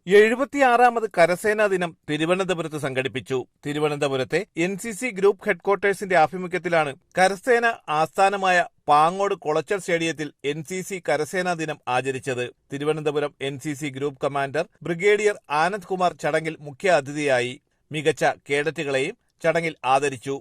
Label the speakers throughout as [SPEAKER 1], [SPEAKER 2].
[SPEAKER 1] 76ാമത് കരസേനാ ദിനം തിരുവനന്തപുരത്ത് സംഘടിപ്പിച്ചു. തിരുവനന്തപുരത്തെ NCC ഗ്രൂപ്പ് ഹെഡ്ക്വാർട്ടേഴ്സിന്റെ ആഭിമുഖ്യത്തിലാണ് കരസേന ആസ്ഥാനമായ പാങ്ങോട് കൊളച്ചൽ സ്റ്റേഡിയത്തിൽ NCC കരസേനാ ദിനം ആചരിച്ചത്. Thiruvananthapuram NCC group commander brigadier Anand Kumar ചടങ്ങിൽ മുഖ്യ അതിഥിയായി. മികച്ച കേഡറ്റുകളെയും ചടങ്ങിൽ ആദരിച്ചു.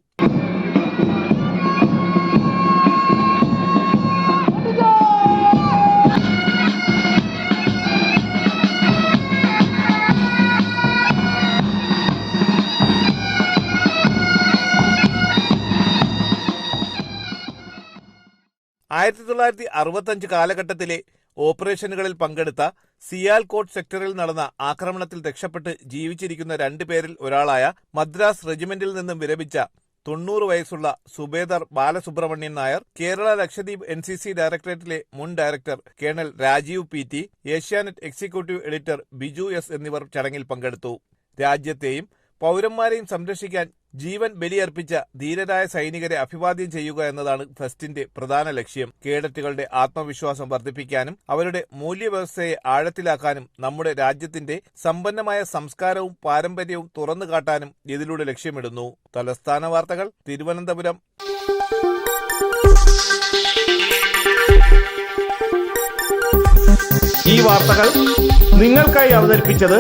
[SPEAKER 1] 1965 കാലഘട്ടത്തിലെ ഓപ്പറേഷനുകളിൽ പങ്കെടുത്ത സിയാൽകോട്ട് സെക്ടറിൽ നടന്ന ആക്രമണത്തിൽ രക്ഷപ്പെട്ട് ജീവിച്ചിരിക്കുന്ന 2 പേരിൽ ഒരാളായ മദ്രാസ് റെജിമെന്റിൽ നിന്നും വിരമിച്ച 90 വയസ്സുള്ള സുബേദർ ബാലസുബ്രഹ്മണ്യൻ നായർ, കേരള ലക്ഷദ്വീപ് NCC ഡയറക്ടറേറ്റിലെ മുൻ director colonel Rajeev PT, Asianet executive editor Biju S എന്നിവർ ചടങ്ങിൽ പങ്കെടുത്തു. രാജ്യത്തെയും പൗരന്മാരെയും സംരക്ഷിക്കാൻ ജീവൻ ബലിയർപ്പിച്ച ധീരരായ സൈനികരെ അഭിവാദ്യം ചെയ്യുക എന്നതാണ് ഫെസ്റ്റിന്റെ പ്രധാന ലക്ഷ്യം. കേഡറ്റുകളുടെ ആത്മവിശ്വാസം വർദ്ധിപ്പിക്കാനും അവരുടെ മൂല്യവ്യവസ്ഥയെ ആഴത്തിലാക്കാനും നമ്മുടെ രാജ്യത്തിന്റെ സമ്പന്നമായ സംസ്കാരവും പാരമ്പര്യവും തുറന്നു കാട്ടാനും ഇതിലൂടെ ലക്ഷ്യമിടുന്നു. തലസ്ഥാന വാർത്തകൾ, തിരുവനന്തപുരം.
[SPEAKER 2] ഈ വാർത്തകൾ നിങ്ങൾക്കായി അവതരിപ്പിച്ചത്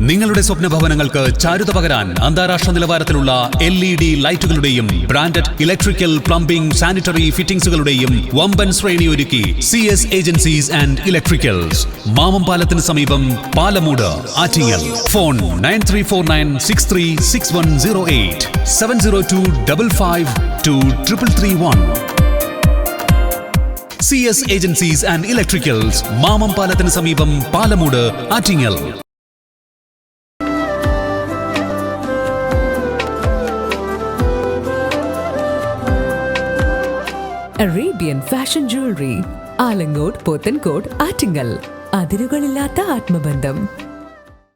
[SPEAKER 3] നിങ്ങളുടെ സ്വപ്ന ഭവനങ്ങൾക്ക് ചാരുത പകരാൻ അന്താരാഷ്ട്ര നിലവാരത്തിലുള്ള LED ലൈറ്റുകളുടെയും ബ്രാൻഡഡ് ഇലക്ട്രിക്കൽ, പ്ലംബിംഗ്, സാനിറ്ററി ഫിറ്റിംഗ്സുകളുടെയും വമ്പൻ ശ്രേണി ഒരുക്കി CS agencies and electricals. Mamam പാലത്തിന് സമീപം, Palamood, Attingal. Phone 9349636108 702552331. CS agencies and electricals, Mamam പാലത്തിന് സമീപം, Palamood, Attingal.
[SPEAKER 4] Arabian Fashion Jewelry, Alangode, Pothencode, Attingal. അതിരുകളില്ലാത്ത ആത്മബന്ധം.